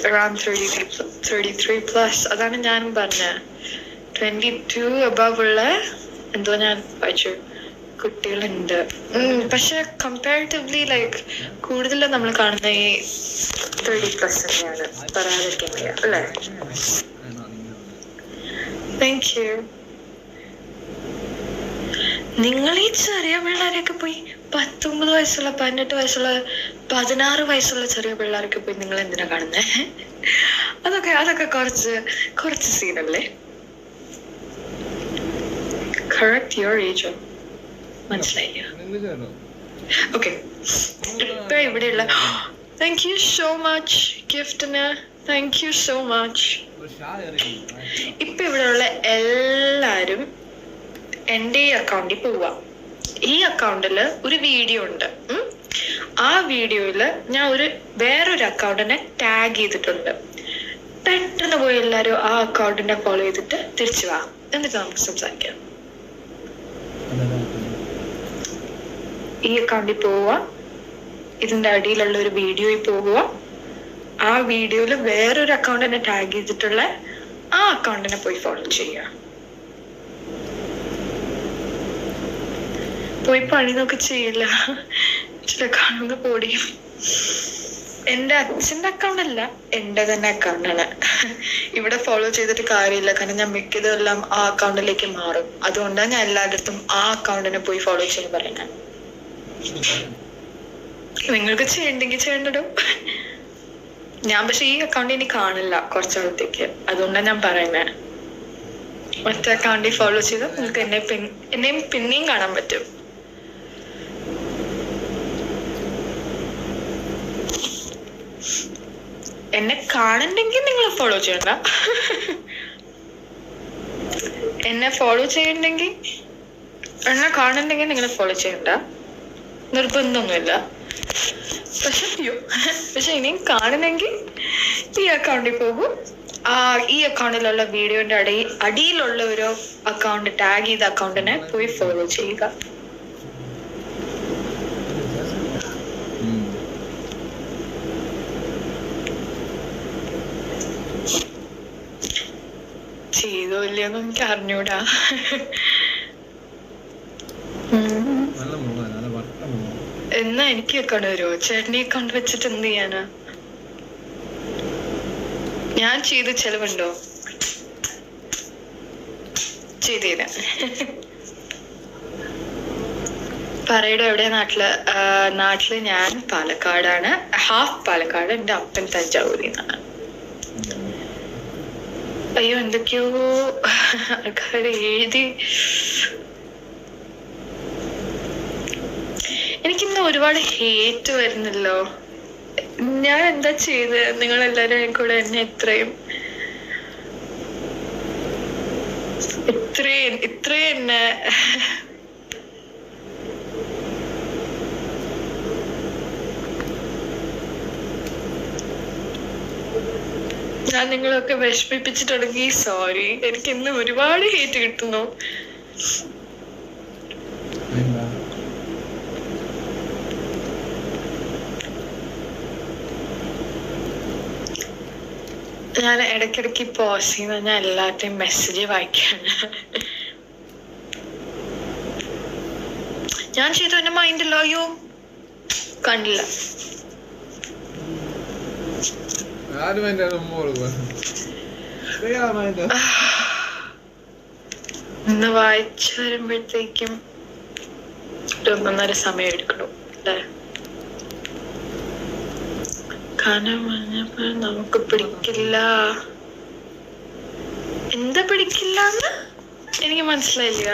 around 33 plus. അതാണ് ഞാനും പറഞ്ഞത്. 22 above ഉള്ള എന്തോ ഞാൻ വായിച്ചു കുട്ടികളുണ്ട്. പക്ഷെ കമ്പാരിറ്റീവ്ലി ലൈക്ക് കൂടുതൽ നമ്മൾ കാണുന്ന ഈ 30 പ്ലസ് തന്നെയാണ്. പറയാതിരിക്കാൻ വയ്യ അല്ലേ? Thank you. നിങ്ങൾ ഈ ചെറിയ പിള്ളേരൊക്കെ പോയി 19 വയസ്സുള്ള 18 വയസ്സുള്ള 16 വയസ്സുള്ള ചെറിയ പിള്ളേരൊക്കെ പോയി നിങ്ങൾ എന്തിനാ കാണുന്നേ? അതൊക്കെ കുറച്ച് സീനല്ലേ? Correct your age. മനസ്സിലായില്ല? ഓക്കെ. ഇപ്പൊ ഇവിടെയുള്ള താങ്ക് യു സോ മച്ച് ഗിഫ്റ്റിന്. Thank you so much. ഇപ്പൊ ഇവിടെയുള്ള എല്ലാരും എൻ്റെ ഈ അക്കൗണ്ടിൽ പോവുക. ഈ അക്കൗണ്ടിൽ ഒരു വീഡിയോ ഉണ്ട്. ആ വീഡിയോയില് ഞാൻ വേറൊരു അക്കൗണ്ടിനെ ടാഗ് ചെയ്തിട്ടുണ്ട്. പെട്ടെന്ന് പോയി എല്ലാരും ആ അക്കൗണ്ടിനെ ഫോളോ ചെയ്തിട്ട് തിരിച്ചു വാ, എന്നിട്ട് നമുക്ക് സംസാരിക്കാം. ഈ അക്കൗണ്ടിൽ പോവുക, ഇതിന്റെ അടിയിലുള്ള ഒരു വീഡിയോയിൽ പോവുക. ആ വീഡിയോയിൽ വേറൊരു അക്കൗണ്ടിനെ ടാഗ് ചെയ്തിട്ടുള്ള ആ അക്കൗണ്ടിനെ പോയി ഫോളോ ചെയ്യുക. പോയി പണി നോക്കി ചെയ്യില്ല, ചില കാണുന്ന പൊടിയും. എന്റെ അച്ഛന്റെ അക്കൗണ്ട് അല്ല, എന്റെ തന്നെ അക്കൗണ്ടാണ്. ഇവിടെ ഫോളോ ചെയ്തിട്ട് കാര്യമില്ല, കാരണം ഞാൻ മിക്കതെല്ലാം ആ അക്കൗണ്ടിലേക്ക് മാറും. അതുകൊണ്ടാണ് ഞാൻ എല്ലായിടത്തും ആ അക്കൗണ്ടിനെ പോയി ഫോളോ ചെയ്യാൻ പറയുന്നത്. നിങ്ങൾക്ക് ചെയ്യണ്ടെങ്കിൽ ചെയ്യണ്ടോ. ഞാൻ പക്ഷെ ഈ അക്കൗണ്ട് ഇനി കാണില്ല കുറച്ചാളത്തേക്ക്, അതുകൊണ്ടാണ് ഞാൻ പറയുന്നത്. മറ്റേ അക്കൗണ്ടിൽ ഫോളോ ചെയ്ത് നിങ്ങൾക്ക് എന്നെയും പിന്നെയും കാണാൻ പറ്റും. എന്നെ കാണണ്ടെങ്കിൽ നിങ്ങൾ ഫോളോ ചെയ്യണ്ട. എന്നെ ഫോളോ ചെയ്യണ്ടെങ്കിൽ എന്നെ കാണണ്ടെങ്കിൽ നിങ്ങൾ ഫോളോ ചെയ്യണ്ട, നിർബന്ധമൊന്നുമില്ല. പക്ഷെ ഇനിയും കാണണമെങ്കിൽ ഈ അക്കൗണ്ടിൽ പോകും. ഈ അക്കൗണ്ടിലുള്ള വീഡിയോന്റെ അടിയിലുള്ള ഒരു അക്കൗണ്ട് ടാഗ് ചെയ്ത അക്കൗണ്ടിനെ പോയി ഫോളോ ചെയ്യുക. ചെയ്തോ ഇല്ലയോന്ന് എനിക്ക് അറിഞ്ഞൂടാ. എന്നാ എനിക്ക് അക്കൗണ്ട് വരുമോ? ചേട്ടനെ അക്കൗണ്ട് വെച്ചിട്ട് എന്ത് ചെയ്യാനാ? ഞാൻ ചെയ്ത് ചെലവുണ്ടോ? ചെയ്തേരാ. പറയുടെ എവിടെ? നാട്ടില് ഞാൻ പാലക്കാടാണ്. ഹാഫ് പാലക്കാട്. എന്റെ അപ്പൻ തഞ്ചാവൂരിൽ നിന്നാണ്. അയ്യോ, എന്തൊക്കെയോ ആൾക്കാർ എഴുതി. എനിക്കിന്ന് ഒരുപാട് ഹേറ്റ് വരുന്നല്ലോ. ഞാൻ എന്താ ചെയ്ത്? നിങ്ങളെല്ലാരും കൂടെ എന്നെ ഇത്രയും എന്നെ ഞാൻ നിങ്ങളൊക്കെ വിഷമിപ്പിച്ചിട്ടുണ്ടെങ്കിൽ സോറി. എനിക്ക് ഇന്ന് ഒരുപാട് ഹേറ്റ് കിട്ടുന്നു. ഞാൻ ഇടയ്ക്കിടയ്ക്ക് പോസ് ചെയ്യുന്ന ഞാൻ എല്ലാവരുടെയും മെസ്സേജ് വായിക്കാണ്. ഞാൻ ചെയ്തു എന്റെ മൈൻഡില്ല. അയ്യോ കണ്ടില്ല. ഇന്ന് വായിച്ചു വരുമ്പോഴത്തേക്കും 1.5 സമയം എടുക്കണം അല്ലേ? കാരണം നമുക്ക് പിടിക്കില്ല. എന്താ പിടിക്കില്ല എന്ന് എനിക്ക് മനസ്സിലായില്ല.